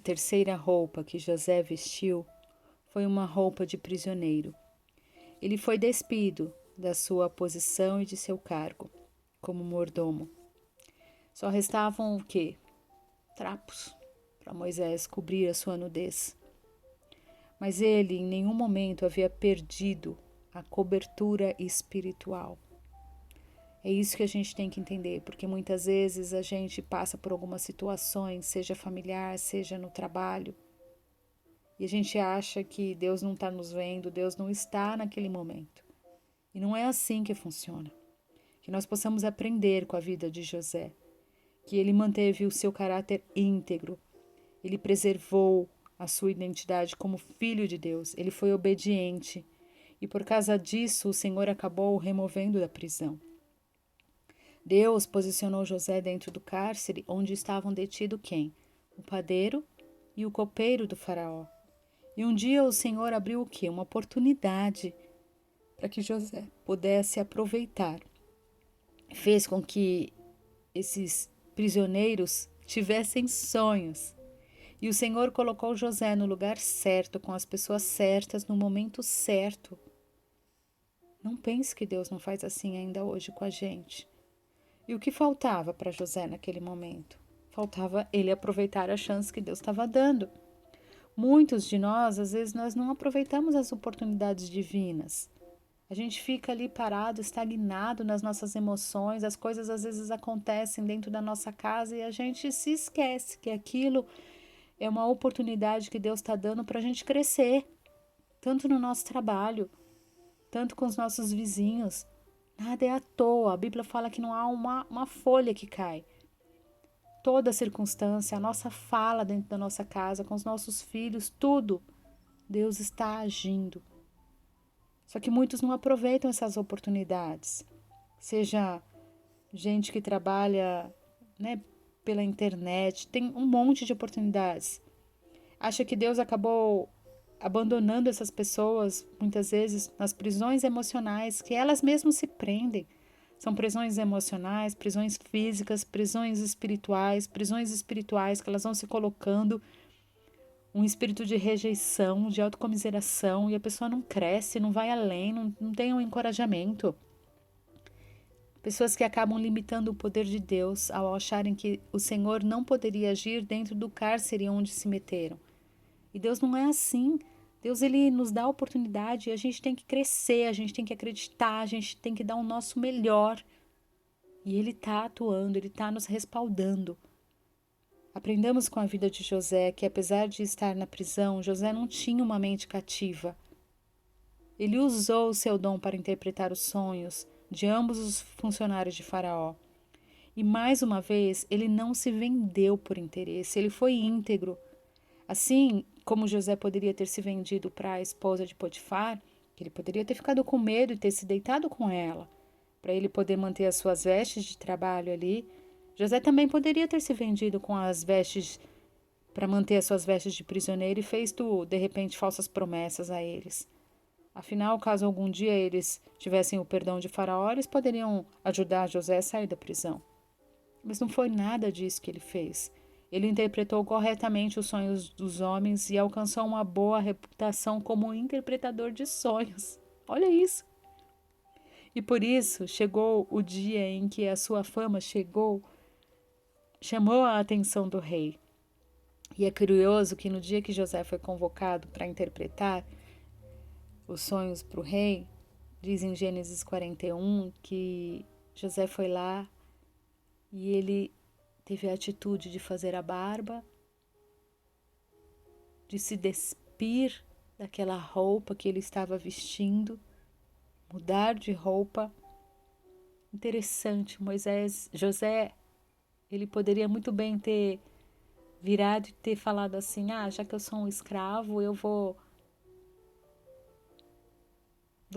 terceira roupa que José vestiu foi uma roupa de prisioneiro. Ele foi despido da sua posição e de seu cargo como mordomo. Só restavam o quê? Trapos para Moisés cobrir a sua nudez. Mas ele em nenhum momento havia perdido a cobertura espiritual. É isso que a gente tem que entender, porque muitas vezes a gente passa por algumas situações, seja familiar, seja no trabalho, e a gente acha que Deus não está nos vendo, Deus não está naquele momento. E não é assim que funciona. Que nós possamos aprender com a vida de José, que ele manteve o seu caráter íntegro, ele preservou a sua identidade como filho de Deus, ele foi obediente, e por causa disso o Senhor acabou o removendo da prisão. Deus posicionou José dentro do cárcere onde estavam detidos quem? O padeiro e o copeiro do faraó. E um dia o Senhor abriu o quê? Uma oportunidade para que José pudesse aproveitar. Fez com que esses prisioneiros tivessem sonhos. E o Senhor colocou José no lugar certo, com as pessoas certas, no momento certo. Não pense que Deus não faz assim ainda hoje com a gente. E o que faltava para José naquele momento? Faltava ele aproveitar a chance que Deus estava dando. Muitos de nós, às vezes, nós não aproveitamos as oportunidades divinas. A gente fica ali parado, estagnado nas nossas emoções, as coisas às vezes acontecem dentro da nossa casa e a gente se esquece que aquilo é uma oportunidade que Deus está dando para a gente crescer, tanto no nosso trabalho, tanto com os nossos vizinhos. Nada é à toa. A Bíblia fala que não há uma folha que cai. Toda circunstância, a nossa fala dentro da nossa casa, com os nossos filhos, tudo, Deus está agindo. Só que muitos não aproveitam essas oportunidades. Seja gente que trabalha, né, pela internet, tem um monte de oportunidades. Acha que Deus acabou abandonando essas pessoas, muitas vezes, nas prisões emocionais, que elas mesmas se prendem. São prisões emocionais, prisões físicas, prisões espirituais que elas vão se colocando, um espírito de rejeição, de autocomiseração, e a pessoa não cresce, não vai além, não tem um encorajamento. Pessoas que acabam limitando o poder de Deus ao acharem que o Senhor não poderia agir dentro do cárcere onde se meteram. E Deus não é assim. Deus, ele nos dá a oportunidade e a gente tem que crescer, a gente tem que acreditar, a gente tem que dar o nosso melhor. E ele está atuando, ele está nos respaldando. Aprendamos com a vida de José que, apesar de estar na prisão, José não tinha uma mente cativa. Ele usou o seu dom para interpretar os sonhos de ambos os funcionários de Faraó. E mais uma vez, ele não se vendeu por interesse, ele foi íntegro. Assim como José poderia ter se vendido para a esposa de Potifar, que ele poderia ter ficado com medo e ter se deitado com ela, para ele poder manter as suas vestes de trabalho ali. José também poderia ter se vendido com as vestes para manter as suas vestes de prisioneiro e fez, de repente, falsas promessas a eles. Afinal, caso algum dia eles tivessem o perdão de Faraó, eles poderiam ajudar José a sair da prisão. Mas não foi nada disso que ele fez. Ele interpretou corretamente os sonhos dos homens e alcançou uma boa reputação como interpretador de sonhos. Olha isso! E por isso chegou o dia em que a sua fama chamou a atenção do rei. E é curioso que no dia que José foi convocado para interpretar os sonhos para o rei, diz em Gênesis 41 que José foi lá e ele teve a atitude de fazer a barba, de se despir daquela roupa que ele estava vestindo, mudar de roupa. Interessante, José, ele poderia muito bem ter virado e ter falado assim: já que eu sou um escravo, eu vou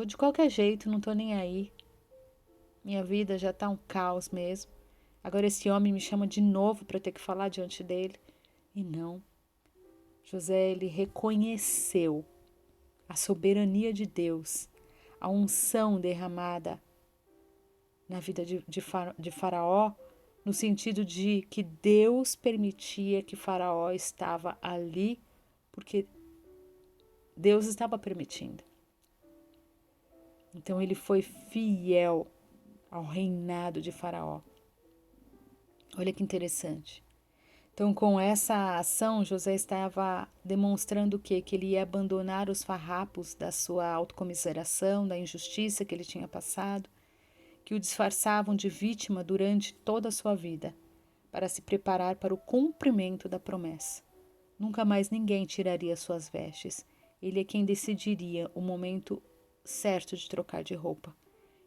de qualquer jeito, não tô nem aí. Minha vida já tá um caos mesmo. Agora esse homem me chama de novo para ter que falar diante dele. E não. José, ele reconheceu a soberania de Deus, a unção derramada na vida de Faraó, no sentido de que Deus permitia que Faraó estava ali, porque Deus estava permitindo. Então ele foi fiel ao reinado de Faraó. Olha que interessante. Então, com essa ação, José estava demonstrando o quê? Que ele ia abandonar os farrapos da sua autocomiseração, da injustiça que ele tinha passado, que o disfarçavam de vítima durante toda a sua vida, para se preparar para o cumprimento da promessa. Nunca mais ninguém tiraria suas vestes. Ele é quem decidiria o momento certo de trocar de roupa.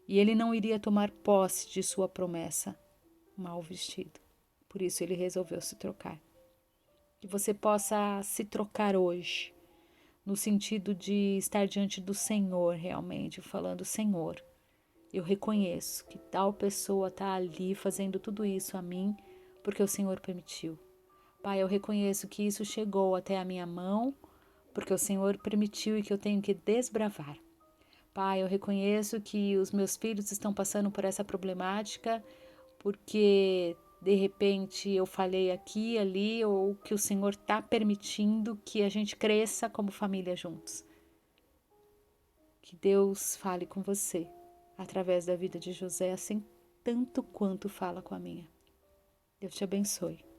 E ele não iria tomar posse de sua promessa mal vestido. Por isso ele resolveu se trocar. Que você possa se trocar hoje, no sentido de estar diante do Senhor realmente, falando: Senhor, eu reconheço que tal pessoa está ali fazendo tudo isso a mim porque o Senhor permitiu. Pai, eu reconheço que isso chegou até a minha mão porque o Senhor permitiu e que eu tenho que desbravar. Pai, eu reconheço que os meus filhos estão passando por essa problemática porque de repente eu falhei aqui, ali, ou que o Senhor está permitindo que a gente cresça como família juntos. Que Deus fale com você através da vida de José, assim tanto quanto fala com a minha. Deus te abençoe.